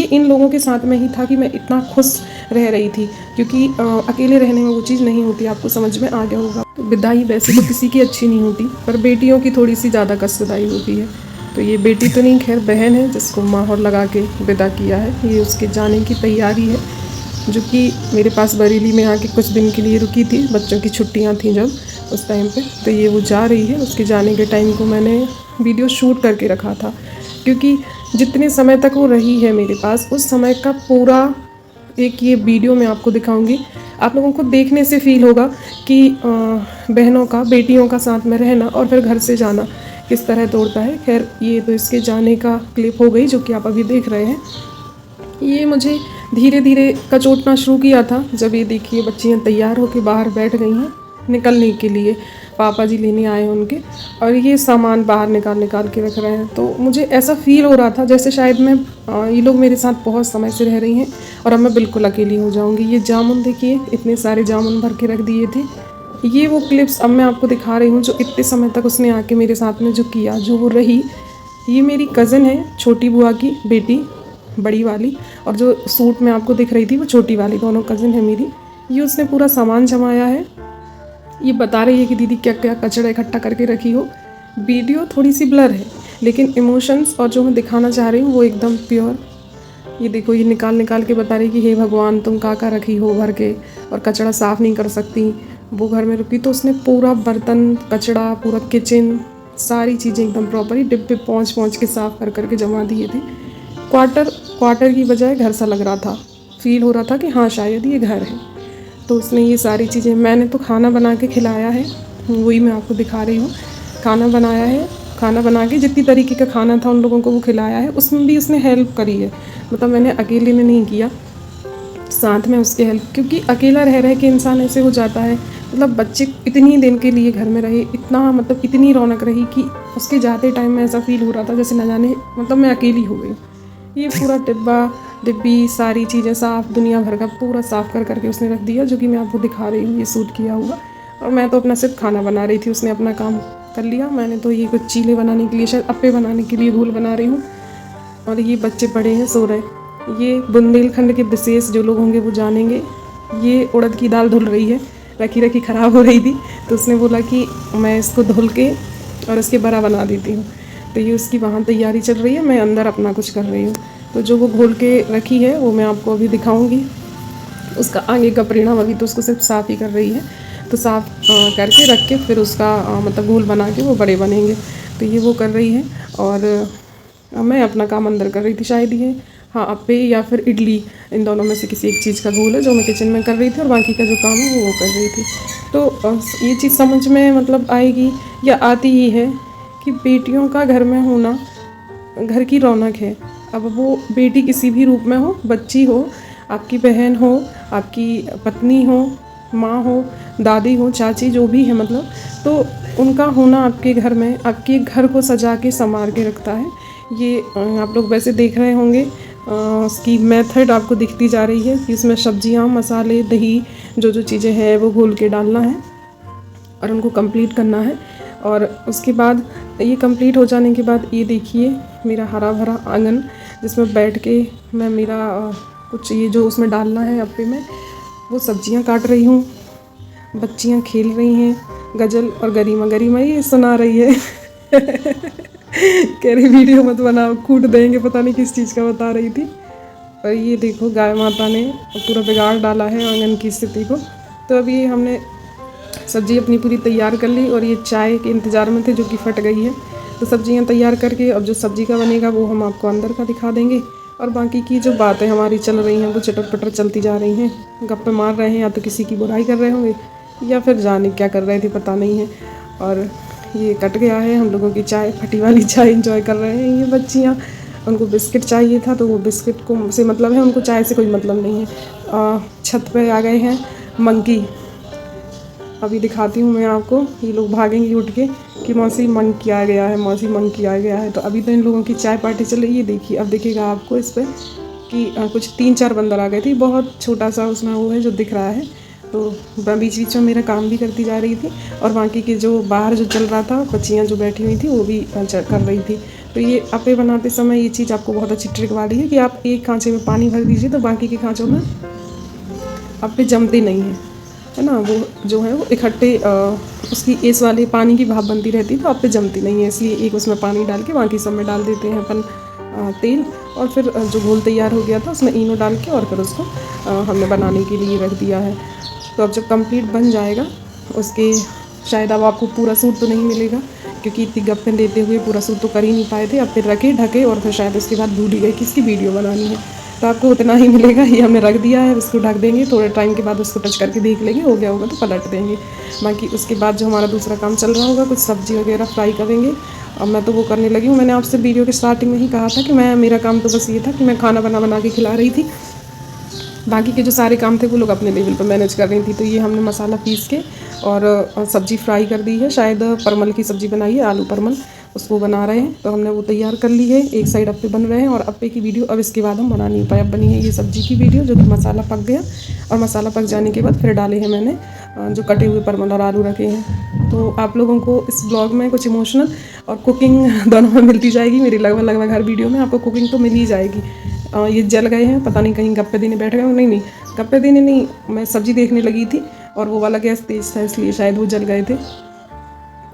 इन लोगों के साथ में ही था कि मैं इतना खुश रह रही थी, क्योंकि अकेले रहने में वो चीज़ नहीं होती, आपको समझ में आ गया होगा। तो विदाई वैसे तो किसी की अच्छी नहीं होती, पर बेटियों की थोड़ी सी ज़्यादा कष्टदायी होती है। तो ये बेटी तो नहीं, खैर बहन है जिसको माहौर लगा के विदा किया है। ये उसके जाने की तैयारी है, जो कि मेरे पास बरेली में आके कुछ दिन के लिए रुकी थी, बच्चों की छुट्टियां थी जब उस टाइम पे। तो ये वो जा रही है, उसके जाने के टाइम को मैंने वीडियो शूट करके रखा था, क्योंकि जितने समय तक वो रही है मेरे पास, उस समय का पूरा एक ये वीडियो मैं आपको दिखाऊंगी। आप लोगों को देखने से फील होगा कि बहनों का, बेटियों का साथ में रहना और फिर घर से जाना किस तरह तोड़ता है। खैर ये तो इसके जाने का क्लिप हो गई, जो कि आप अभी देख रहे हैं। ये मुझे धीरे धीरे कचोटना शुरू किया था जब ये देखिए बच्चियाँ तैयार होकर बाहर बैठ गई हैं निकलने के लिए, पापा जी लेने आए उनके, और ये सामान बाहर निकाल निकाल के रख रहे हैं। तो मुझे ऐसा फील हो रहा था जैसे शायद मैं ये लोग मेरे साथ बहुत समय से रह रही हैं और अब मैं बिल्कुल अकेली हो जाऊंगी। ये जामुन देखिए, इतने सारे जामुन भर के रख दिए थे। ये वो क्लिप्स अब मैं आपको दिखा रही हूँ जो इतने समय तक उसने आके मेरे साथ में जो किया, जो वो रही। ये मेरी कज़न है, छोटी बुआ की बेटी, बड़ी वाली, और जो सूट में आपको दिख रही थी वो छोटी वाली, दोनों कज़न है मेरी। ये उसने पूरा सामान जमाया है। ये बता रही है कि दीदी क्या क्या कचरा इकट्ठा करके रखी हो। वीडियो थोड़ी सी ब्लर है, लेकिन इमोशंस और जो मैं दिखाना चाह रही हूँ वो एकदम प्योर। ये देखो, ये निकाल निकाल के बता रही कि हे भगवान तुम का रखी हो भर के, और कचरा साफ़ नहीं कर सकती। वो घर में रुकी तो उसने पूरा बर्तन, कचरा, पूरा किचन, सारी चीज़ें एकदम प्रॉपर ही डिब्बे पहुँच पहुँच के साफ़ कर करके जमा दिए थे। क्वार्टर की बजाय घर सा लग रहा था, फील हो रहा था कि हाँ शायद ये घर है। तो उसने ये सारी चीज़ें, मैंने तो खाना बना के खिलाया है, वही मैं आपको दिखा रही हूँ। खाना बनाया है, खाना बना के जितनी तरीके का खाना था उन लोगों को वो खिलाया है। उसमें भी उसने हेल्प करी है, मतलब मैंने अकेले ने नहीं किया, साथ में उसके हेल्प, क्योंकि अकेला रह रह के इंसान ऐसे हो जाता है। मतलब बच्चे इतनी दिन के लिए घर में रहे, इतना मतलब इतनी रौनक रही कि उसके जाते टाइम में ऐसा फील हो रहा था जैसे न जाने मतलब मैं अकेली हो गई। ये पूरा डिब्बी सारी चीज़ें साफ़, दुनिया भर का पूरा साफ़ कर करके उसने रख दिया, जो कि मैं आपको दिखा रही हूँ, ये सूट किया हुआ। और मैं तो अपना सिर्फ खाना बना रही थी, उसने अपना काम कर लिया। मैंने तो ये कुछ चीले बनाने के लिए, शायद अप्पे बनाने के लिए घोल बना रही हूँ। और ये बच्चे बड़े हैं, सो रहे। ये बुंदेलखंड के विशेष जो लोग होंगे वो जानेंगे। ये उड़द की दाल धुल रही है, रखी रखी ख़राब हो रही थी, तो उसने बोला कि मैं इसको धुल के और इसके बड़ा बना देती हूँ। तो ये उसकी वहाँ तैयारी चल रही है, मैं अंदर अपना कुछ कर रही हूँ। तो जो वो घोल के रखी है वो मैं आपको अभी दिखाऊंगी, उसका आगे का परिणाम। अभी तो उसको सिर्फ साफ़ ही कर रही है, तो साफ़ करके रख के फिर उसका मतलब घोल बना के वो बड़े बनेंगे। तो ये वो कर रही है और मैं अपना काम अंदर कर रही थी। शायद ये हाँ अप्पे या फिर इडली, इन दोनों में से किसी एक चीज़ का घोल है जो मैं किचन में कर रही थी, और बाकी का जो काम है वो कर रही थी। तो ये चीज़ समझ में मतलब आएगी या आती ही है कि बेटियों का घर में होना घर की रौनक है। अब वो बेटी किसी भी रूप में हो, बच्ची हो, आपकी बहन हो, आपकी पत्नी हो, माँ हो, दादी हो, चाची, जो भी है मतलब, तो उनका होना आपके घर में आपके घर को सजा के संवार के रखता है। ये आप लोग वैसे देख रहे होंगे, उसकी मेथड आपको दिखती जा रही है कि इसमें सब्जियाँ, मसाले, दही, जो जो चीज़ें हैं वो घोल के डालना है और उनको कंप्लीट करना है। और उसके बाद ये कंप्लीट हो जाने के बाद ये देखिए मेरा हरा भरा आंगन, जिसमें बैठ के मैं मेरा कुछ ये जो उसमें डालना है अप्पे में, वो सब्जियां काट रही हूँ। बच्चियां खेल रही हैं, गजल और गरिमा ये सुना रही है। कह रही वीडियो मत बनाओ, कूट देंगे, पता नहीं किस चीज़ का बता रही थी। और ये देखो गाय माता ने पूरा बिगाड़ डाला है आंगन की स्थिति को। तो अभी हमने सब्ज़ी अपनी पूरी तैयार कर ली और ये चाय के इंतज़ार में थे जो कि फट गई है। तो सब्जियां तैयार करके अब जो सब्ज़ी का बनेगा वो हम आपको अंदर का दिखा देंगे, और बाकी की जो बातें हमारी चल रही हैं वो चटर पटर चलती जा रही हैं। गप्पे मार रहे हैं, या तो किसी की बुराई कर रहे होंगे या फिर जाने क्या कर रहे थे, पता नहीं है। और ये कट गया है, हम लोगों की चाय, फटी वाली चाय इंजॉय कर रहे हैं ये बच्चियाँ। उनको बिस्किट चाहिए था तो वो बिस्किट को से मतलब है, उनको चाय से कोई मतलब नहीं है। छत पे आ गए हैं मंकी, अभी दिखाती हूँ मैं आपको। ये लोग भागेंगे उठ के कि मौसी मंकी आ गया है, मौसी मंकी आ गया है। तो अभी तो इन लोगों की चाय पार्टी चल रही है। देखिए अब दिखेगा आपको इस पर कि कुछ 3-4 बंदर आ गए थे। बहुत छोटा सा उसमें वो है जो दिख रहा है। तो बीच बीच में मेरा काम भी करती जा रही थी, और बाकी के जो बाहर जो चल रहा था, बच्चियाँ जो बैठी हुई थी वो भी कर रही थी। तो ये अप्पे बनाते समय ये चीज़ आपको बहुत अच्छी ट्रिक वाली है कि आप एक खांचे में पानी भर दीजिए तो बाकी के खांचों में अप्पे जमते नहीं हैं, है ना। वो जो है वो इकट्ठे उसकी इस वाले पानी की भाप बनती रहती है तो अप्पे जमती नहीं है, इसलिए एक उसमें पानी डाल के बाकी सब में डाल देते हैं अपन तेल। और फिर जो घोल तैयार हो गया था उसमें इनो डाल के और फिर उसको हमने बनाने के लिए रख दिया है। तो अब जब कंप्लीट बन जाएगा उसके शायद अब आपको पूरा सूट तो नहीं मिलेगा क्योंकि इतनी गप्पे देते हुए पूरा सूट तो कर ही नहीं पाए थे। अब फिर रखे ढके और फिर शायद उसके बाद भूल ही गए कि इसकी वीडियो बनानी है, तो आपको उतना ही मिलेगा। ये हमने रख दिया है, उसको ढक देंगे, थोड़े टाइम के बाद उसको टच करके देख लेंगे, हो गया होगा तो पलट देंगे। बाकी उसके बाद जो हमारा दूसरा काम चल रहा होगा, कुछ सब्ज़ी वगैरह फ्राई करेंगे। अब मैं तो वो करने लगी हूँ। मैंने आपसे वीडियो के स्टार्टिंग में ही कहा था कि मेरा काम तो बस ये था कि मैं खाना बना के खिला रही थी, बाकी के जो सारे काम थे वो लोग अपने लेवल पर मैनेज कर रही थी। तो ये हमने मसाला पीस के और सब्ज़ी फ्राई कर दी है, शायद परमल की सब्ज़ी बनाई है, आलू परमल, उसको बना रहे हैं। तो हमने वो तैयार कर ली है। एक साइड अप्पे बन रहे हैं और अप्पे की वीडियो अब इसके बाद हम बना नहीं पाए। अब बनी है ये सब्ज़ी की वीडियो जो कि मसाला पक गया, और मसाला पक जाने के बाद फिर डाले हैं मैंने जो कटे हुए परमल और आलू रखे हैं। तो आप लोगों को इस ब्लॉग में कुछ इमोशनल और कुकिंग दोनों में मिलती जाएगी। मेरी लगभग हर वीडियो में आपको कुकिंग तो मिल ही जाएगी। ये जल गए हैं, पता नहीं कहीं गप्पे देने बैठ गए। नहीं, गप्पे देने नहीं, मैं सब्ज़ी देखने लगी थी और वो वाला गैस तेज़ था इसलिए शायद वो जल गए थे।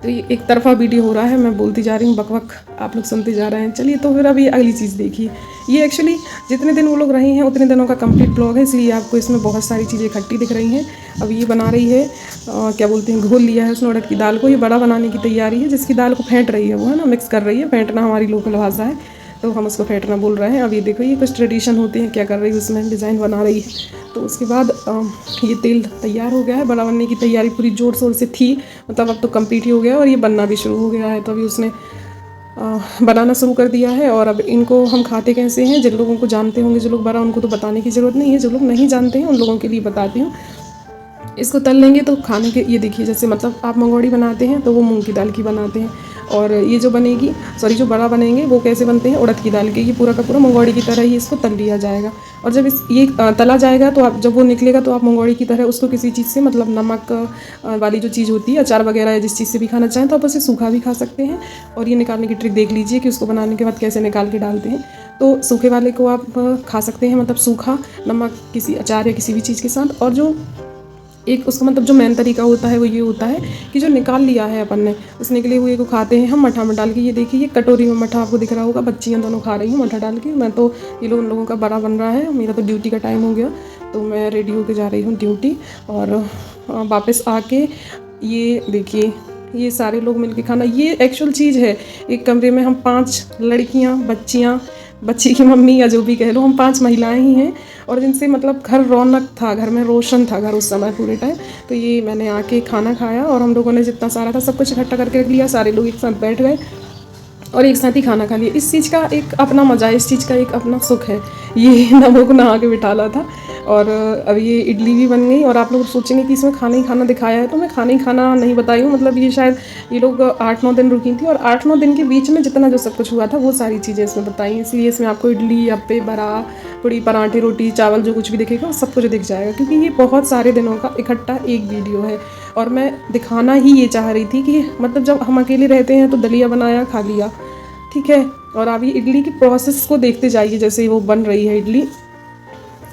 तो ये एक तरफा वीडियो हो रहा है, मैं बोलती जा रही हूँ बक, आप लोग सुनते जा रहे हैं। चलिए तो फिर अभी अगली चीज़ देखिए। ये एक्चुअली जितने दिन वो लोग रहे हैं उतने दिनों का कंप्लीट ब्लॉग है, इसलिए आपको इसमें बहुत सारी चीज़ें इकट्ठी दिख रही हैं। अब ये बना रही है क्या बोलते हैं, घोल लिया है उसने उड़द की दाल को। ये बड़ा बनाने की तैयारी है, जिसकी दाल को फेंट रही है वो, है ना, मिक्स कर रही है। फेंटना हमारी लोकल भाषा है तो हम उसको फेंटना बोल रहे हैं। अब ये देखो ये कुछ ट्रेडिशन होते हैं, क्या कर रही है उसमें डिज़ाइन बना रही है। तो उसके बाद ये तेल तैयार हो गया है, बड़ा बनने की तैयारी पूरी ज़ोर शोर से थी, मतलब अब तो कंप्लीट ही हो गया और ये बनना भी शुरू हो गया है। तो अभी उसने बनाना शुरू कर दिया है। और अब इनको हम खाते कैसे हैं, जिन लोगों को जानते होंगे जो लोग बड़ा, उनको तो बताने की ज़रूरत नहीं है। जो लोग नहीं जानते हैं उन लोगों के लिए बताती हूँ। इसको तल लेंगे तो खाने के, ये देखिए जैसे मतलब आप मंगोड़ी बनाते हैं तो वो मूंग की दाल की बनाते हैं, और ये जो बनेगी जो बड़ा बनेंगे वो कैसे बनते हैं, उड़द की दाल के। ये पूरा का पूरा मंगोड़ी की तरह ही इसको तल लिया जाएगा। और जब ये तला जाएगा तो आप जब वो निकलेगा तो आप मंगोड़ी की तरह उसको किसी चीज़ से, मतलब नमक वाली जो चीज़ होती है, अचार वगैरह, जिस चीज़ से भी खाना चाहें तो आप उसे सूखा भी खा सकते हैं। और ये निकालने की ट्रिक देख लीजिए कि उसको बनाने के बाद कैसे निकाल के डालते हैं। तो सूखे वाले को आप खा सकते हैं, मतलब सूखा नमक किसी अचार या किसी भी चीज़ के साथ। और जो एक उसका मतलब जो मेन तरीका होता है वो ये होता है कि जो निकाल लिया है अपन ने, उस निकले हुए को खाते हैं हम मठा में डाल के। ये देखिए ये कटोरी में मठा आपको दिख रहा होगा, बच्चियाँ दोनों खा रही हैं मठा डाल के। मैं तो ये उन लोगों का बड़ा बन रहा है, मेरा तो ड्यूटी का टाइम हो गया तो मैं रेडी होके जा रही हूँ ड्यूटी। और वापस आके ये देखिए ये सारे लोग मिलके खाना, ये एक्चुअल चीज़ है। एक कमरे में हम 5 लड़कियाँ, बच्ची की मम्मी या जो भी कह लो, हम 5 महिलाएं ही हैं, और जिनसे मतलब घर रौनक था, घर में रोशन था घर उस समय पूरे टाइम। तो ये मैंने आके खाना खाया और हम लोगों ने जितना सारा था सब कुछ इकट्ठा करके रख लिया। सारे लोग एक साथ बैठ गए और एक साथ ही खाना खा लिया। इस चीज़ का एक अपना मज़ा है, इस चीज़ का एक अपना सुख है। ये नमो को नहा के बिठाला था। और अब ये इडली भी बन गई। और आप लोग सोचेंगे कि इसमें खाना ही खाना दिखाया है, तो मैं खाना ही खाना नहीं बताई हूँ। मतलब ये शायद ये लोग 8-9 दिन रुकी थी और 8-9 दिन के बीच में जितना जो सब कुछ हुआ था वो सारी चीज़ें इसमें बताई। इसलिए इसमें आपको इडली, अप्पे, बड़ा, पूड़ी, पराठे, रोटी, चावल जो कुछ भी दिखेगा वो सब कुछ दिख जाएगा, क्योंकि ये बहुत सारे दिनों का इकट्ठा एक वीडियो है। और मैं दिखाना ही ये चाह रही थी कि मतलब जब हम अकेले रहते हैं तो दलिया बनाया, खा लिया, ठीक है। और आप ये इडली की प्रोसेस को देखते जाइए, जैसे वो बन रही है इडली।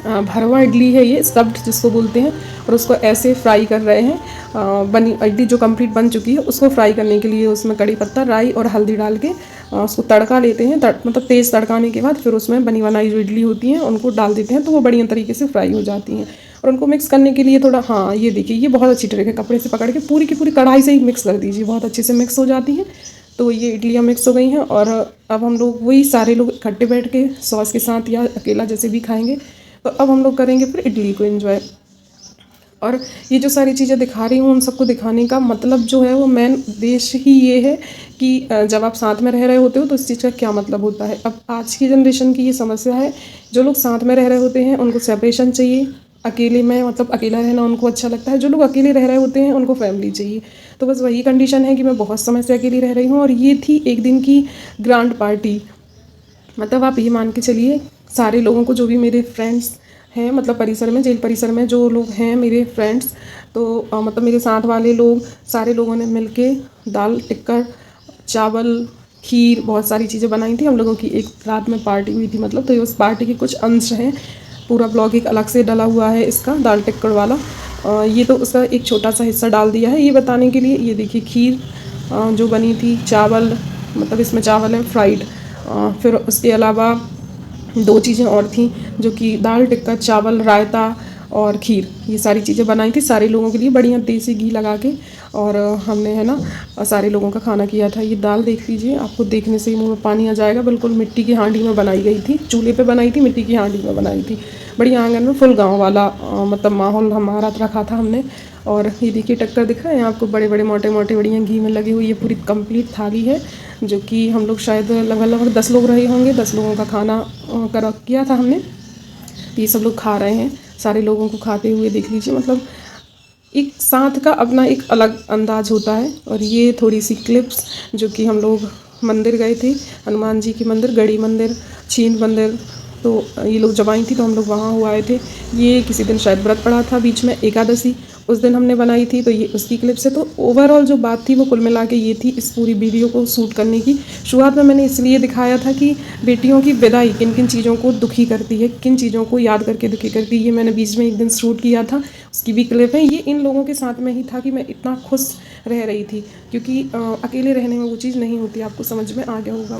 भरवा इडली है ये, स्टफ्ड जिसको बोलते हैं। और उसको ऐसे फ्राई कर रहे हैं। बनी इडली जो कंप्लीट बन चुकी है उसको फ्राई करने के लिए उसमें कड़ी पत्ता, राई और हल्दी डाल के उसको तड़का लेते हैं। मतलब तेज़ तड़काने के बाद फिर उसमें बनी बनाई जो इडली होती हैं उनको डाल देते हैं, तो वो बढ़िया तरीके से फ्राई हो जाती हैं। और उनको मिक्स करने के लिए थोड़ा, हाँ ये देखिए ये बहुत अच्छी ट्रिक है, कपड़े से पकड़ के पूरी की पूरी कढ़ाई से ही मिक्स कर दीजिए, बहुत अच्छे से मिक्स हो जाती हैं। तो ये इडलियाँ मिक्स हो गई हैं। और अब हम लोग वही सारे लोग इकट्ठे बैठ के सॉस के साथ या अकेला जैसे भी खाएंगे। तो अब हम लोग करेंगे फिर इडली को एंजॉय। और ये जो सारी चीज़ें दिखा रही हूँ उन सबको दिखाने का मतलब जो है वो मेन उद्देश्य ही ये है कि जब आप साथ में रह रहे होते हो तो इस चीज़ का क्या मतलब होता है। अब आज की जनरेशन की ये समस्या है, जो लोग साथ में रह रहे होते हैं उनको सेपरेशन चाहिए, अकेले में मतलब अकेला रहना उनको अच्छा लगता है। जो लोग अकेले रह रहे होते हैं उनको फैमिली चाहिए। तो बस वही कंडीशन है कि मैं बहुत समय से अकेली रह रही हूँ। और ये थी एक दिन की ग्रांड पार्टी, मतलब आप ये मान के चलिए सारे लोगों को, जो भी मेरे फ्रेंड्स हैं, मतलब परिसर में, जेल परिसर में जो लोग हैं मेरे फ्रेंड्स, तो मतलब मेरे साथ वाले लोग, सारे लोगों ने मिलके दाल टिक्कर, चावल, खीर, बहुत सारी चीज़ें बनाई थी हम लोगों की। एक रात में पार्टी हुई थी मतलब, तो ये उस पार्टी के कुछ अंश हैं। पूरा ब्लॉग एक अलग से डला हुआ है इसका, दाल टिक्कड़ वाला। ये तो उसका एक छोटा सा हिस्सा डाल दिया है ये बताने के लिए। ये देखिए खीर जो बनी थी, चावल, मतलब इसमें चावल है फ्राइड। फिर उसके अलावा 2 चीज़ें और थीं, जो कि दाल टिक्का, चावल, रायता और खीर, ये सारी चीज़ें बनाई थी सारे लोगों के लिए, बढ़िया देसी घी लगा के। और हमने है ना सारे लोगों का खाना किया था। ये दाल देख लीजिए, आपको देखने से ही मुंह में पानी आ जाएगा। बिल्कुल मिट्टी की हांडी में बनाई गई थी, चूल्हे पे बनाई थी, मिट्टी की हांडी में बनाई थी। बढ़िया आंगन में, फुल गाँव वाला मतलब माहौल हमारा रखा था हमने। और ये देखिए टक्कर दिख रहा है आपको, बड़े बड़े मोटे मोटे बढ़िया घी में लगे हुए। ये पूरी कंप्लीट थाली है, जो कि हम लोग शायद लगभग 10 लोग रहे होंगे। 10 लोगों का खाना कर किया था हमने। ये सब लोग खा रहे हैं, सारे लोगों को खाते हुए देख लीजिए। मतलब एक साथ का अपना एक अलग अंदाज होता है। और ये थोड़ी सी क्लिप्स जो कि हम लोग मंदिर गए थे, हनुमान जी के मंदिर, गढ़ी मंदिर, छींद मंदिर। तो ये लोग जब आई थी तो हम लोग वहाँ हुआ आए थे। ये किसी दिन शायद व्रत पड़ा था बीच में, एकादशी, उस दिन हमने बनाई थी। तो ये उसकी क्लिप्स है। तो ओवरऑल जो बात थी वो कुल मिला के ये थी इस पूरी वीडियो को शूट करने की। शुरुआत में मैंने इसलिए दिखाया था कि बेटियों की विदाई किन किन चीज़ों को दुखी करती है, किन चीज़ों को याद करके दुखी करती है। ये मैंने बीच में एक दिन शूट किया था, उसकी भी क्लिप है। ये इन लोगों के साथ में ही था कि मैं इतना खुश रह रही थी, क्योंकि अकेले रहने में वो चीज़ नहीं होती, आपको समझ में आ गया होगा।